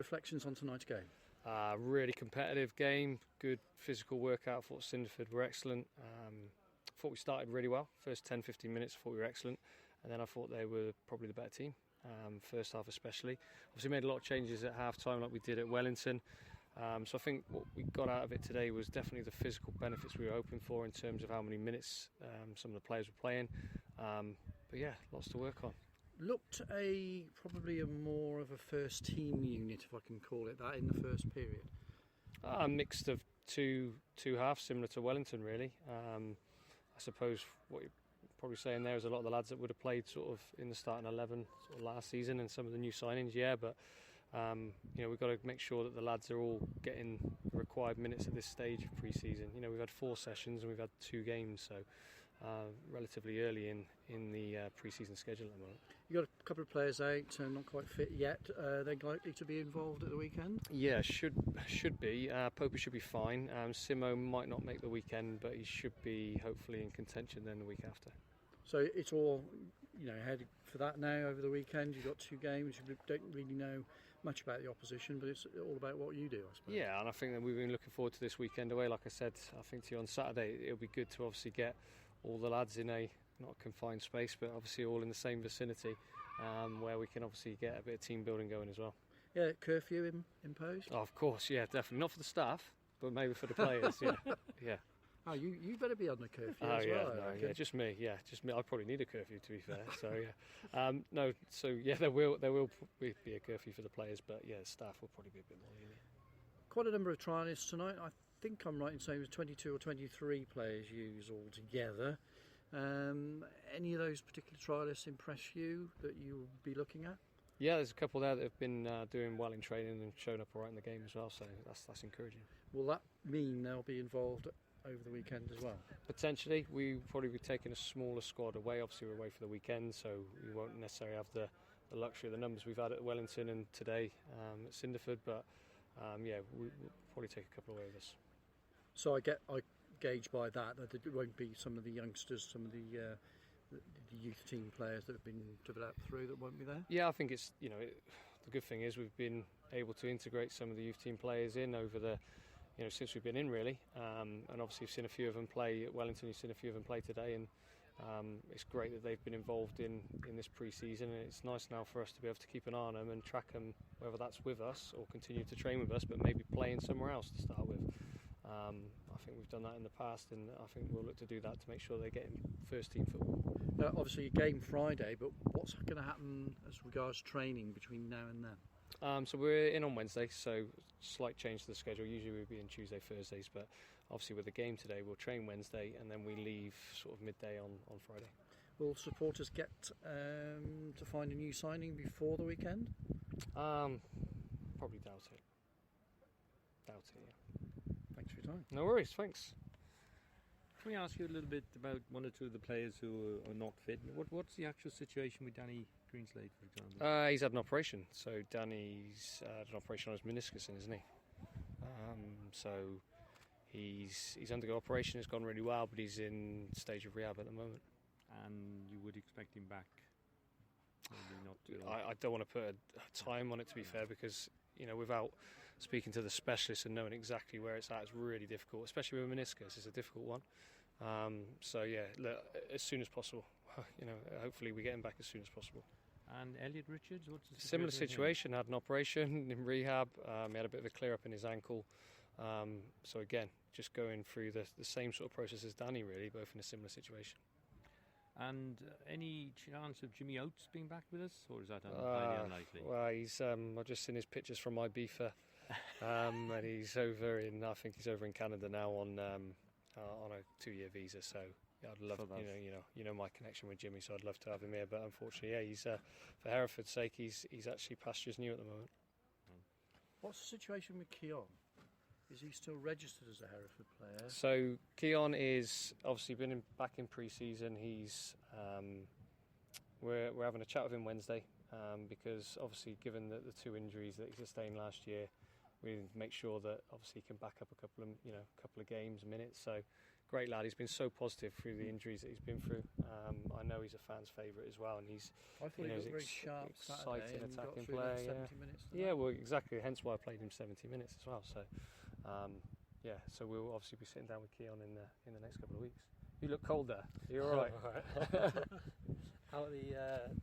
Reflections on tonight's game? Really competitive game, good physical workout. I thought Cinderford were excellent. I thought we started really well. First 10-15 minutes I thought we were excellent, and then I thought they were probably the better team, first half especially. Obviously made a lot of changes at half time like we did at Wellington. So I think what we got out of it today was definitely the physical benefits we were hoping for in terms of how many minutes some of the players were playing. But yeah, lots to work on. Looked probably more of a first team unit, if I can call it that, in the first period. A mix of two halves, similar to Wellington really. I suppose what you're probably saying there is a lot of the lads that would have played sort of in the starting 11 sort of last season, and some of the new signings, but we've got to make sure that the lads are all getting the required minutes at this stage of pre-season. We've had 4 sessions and we've had 2 games, so relatively early in the pre-season schedule at the moment. You've got a couple of players out, not quite fit yet. They're likely to be involved at the weekend? Yeah, should be. Popper should be fine. Simo might not make the weekend, but he should be hopefully in contention then the week after. So it's all, headed for that now over the weekend. You've got 2 games. You don't really know much about the opposition, but it's all about what you do, I suppose. Yeah, and I think that we've been looking forward to this weekend away. Like I said, I think to you on Saturday, it'll be good to obviously get all the lads in a not confined space, but obviously all in the same vicinity, where we can obviously get a bit of team building going as well. Yeah, curfew imposed? Oh, of course, yeah, definitely. Not for the staff, but maybe for the players, yeah. Oh, you better be on the curfew as well. Yeah, just me. I probably need a curfew, to be fair. So yeah, there will be a curfew for the players, but yeah, the staff will probably be a bit more lenient. Quite a number of trialists tonight. I think I'm right in saying it was 22 or 23 players used altogether. Any of those particular trialists impress you that you'll be looking at? Yeah, there's a couple there that have been doing well in training and shown up all right in the game as well, so that's encouraging. Will that mean they'll be involved over the weekend as well? Potentially. We'll probably be taking a smaller squad away. Obviously we're away for the weekend, so we won't necessarily have the luxury of the numbers we've had at Wellington and today at Cinderford, but we'll probably take a couple away with us. So I gauge by that it won't be some of the youngsters, some of the youth team players that have been developed through that won't be there? Yeah, I think it's, the good thing is we've been able to integrate some of the youth team players in over the, since we've been in really, and obviously you've seen a few of them play at Wellington, you've seen a few of them play today, and it's great that they've been involved in this pre-season, and it's nice now for us to be able to keep an eye on them and track them, whether that's with us or continue to train with us, but maybe playing somewhere else to start with. I think we've done that in the past, and I think we'll look to do that to make sure they're getting first team football. Now, obviously a game Friday, but what's going to happen as regards training between now and then? So we're in on Wednesday, so slight change to the schedule. Usually we'd be in Tuesday, Thursdays, but obviously with the game today we'll train Wednesday and then we leave sort of midday on Friday. Will supporters get to find a new signing before the weekend? Probably doubt it. Yeah. Thanks for your time. No worries, thanks. Can we ask you a little bit about one or two of the players who are not fit? What's the actual situation with Danny Greenslade, for example? He's had an operation. So Danny's had an operation on his meniscus, isn't he? So he's undergone operation. It's gone really well, but he's in stage of rehab at the moment. And you would expect him back? Maybe not. I don't want to put a time on it, to be fair, because without speaking to the specialist and knowing exactly where it's at, it's really difficult, especially with a meniscus. It's a difficult one. Look, as soon as possible. Hopefully we get him back as soon as possible. And Elliot Richards, what's the situation? Similar situation, had an operation in rehab. He had a bit of a clear up in his ankle. So again, just going through the same sort of process as Danny, really, both in a similar situation. And any chance of Jimmy Oates being back with us, or is that highly unlikely? Well, he's I've just seen his pictures from Ibiza, and he's over in Canada now on a 2-year visa. So yeah, I'd love my connection with Jimmy, so I'd love to have him here. But unfortunately, yeah, he's for Hereford's sake, he's actually pastures new at the moment. What's the situation with Keon? Is he still registered as a Hereford player? So Keon is obviously been back in pre-season. He's we're having a chat with him Wednesday because obviously given the 2 injuries that he sustained last year, we need to make sure that obviously he can back up a couple of games, minutes. So great lad. He's been so positive through the injuries that he's been through. I know he's a fan's favourite as well, and he's I thought he he's looked very sharp exciting Saturday and got attacking through player. that Yeah. 70 minutes. Yeah, well, exactly. Hence why I played him 70 minutes as well. So, yeah. So we'll obviously be sitting down with Keon in the next couple of weeks. You look cold there. You're all right. How are the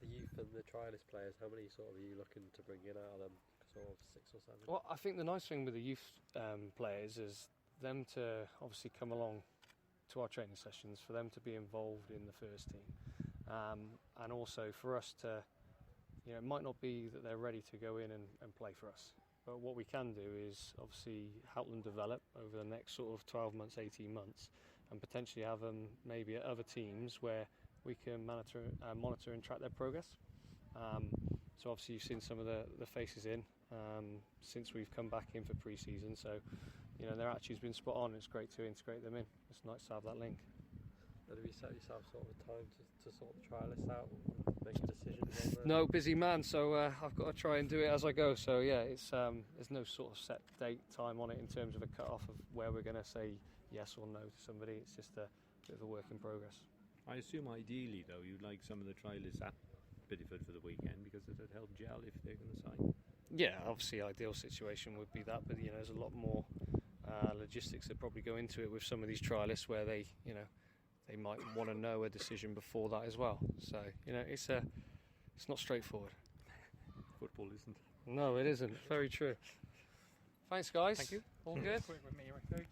youth and the trialist players? How many sort of are you looking to bring in out of them? Sort of 6 or 7. Well, I think the nice thing with the youth players is them to obviously come along to our training sessions, for them to be involved in the first team, and also for us to, it might not be that they're ready to go in and play for us, but what we can do is obviously help them develop over the next sort of 12 months, 18 months, and potentially have them maybe at other teams where we can monitor and track their progress. So obviously you've seen some of the faces in since we've come back in for pre-season, so their attitude's been spot on. It's great to integrate them in. It's nice to have that link. Have you set yourself sort of a time to sort the trialists out and make a decision on that? No, busy man, so I've got to try and do it as I go. So yeah, it's there's no sort of set date time on it in terms of a cut-off of where we're going to say yes or no to somebody. It's just a bit of a work in progress. I assume ideally, though, you'd like some of the trialists at Bideford for the weekend because it would help gel if they're going to sign. Yeah, obviously ideal situation would be that, but there's a lot more logistics that probably go into it with some of these trialists where they might want to know a decision before that as well. So it's not straightforward. Football isn't. No, it isn't. Very true. Thanks, guys. Thank you. All good. Quick with me, okay.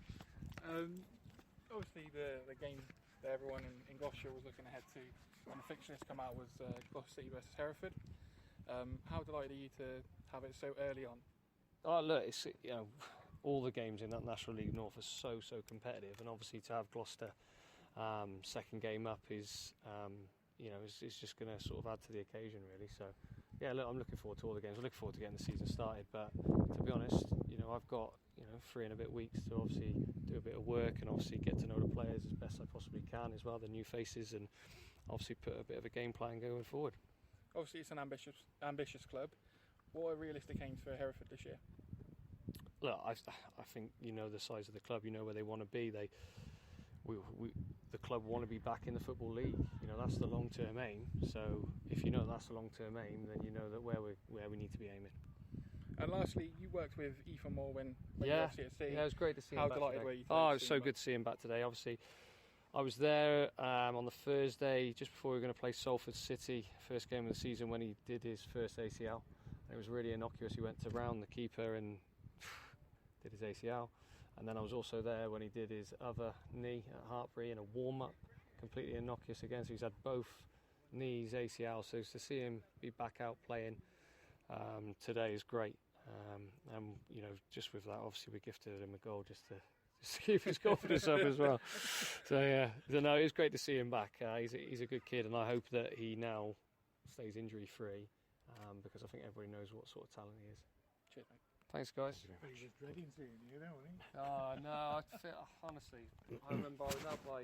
Obviously, the game that everyone in Gloucestershire was looking ahead to when the fixture list come out was Gloucester City versus Hereford. How delighted are you to have it so early on? Oh, look, it's all the games in that National League North are so competitive, and obviously to have Gloucester second game up is just going to sort of add to the occasion, really. So yeah, look, I'm looking forward to all the games. I'm looking forward to getting the season started, but to be honest, I've got 3 and a bit weeks to obviously do a bit of work and obviously get to know the players as best I possibly can as well, the new faces, and obviously put a bit of a game plan going forward. Obviously, it's an ambitious club. What are realistic aims for Hereford this year? Look, I think the size of the club. Where they want to be. The club want to be back in the Football League. That's the long-term aim. So if that's the long-term aim, then that where we need to be aiming. And lastly, you worked with Ethan Moore when you were obviously at sea. Yeah, it was great to see him How back delighted today. were you? Oh, it was so good to see him back today. Obviously, I was there on the Thursday just before we were going to play Salford City, first game of the season, when he did his first ACL. It was really innocuous. He went to round the keeper and did his ACL. And then I was also there when he did his other knee at Hartbury in a warm-up, completely innocuous again. So he's had both knees ACL. So to see him be back out playing today is great. And just with that, obviously we gifted him a goal just to keep his confidence up as well. So yeah, no, it was great to see him back. He's a good kid, and I hope that he now stays injury-free because I think everybody knows what sort of talent he is. Cheers, mate. Thanks, guys. But he was dreading seeing you, don't he? Oh no, honestly, I remember I was out by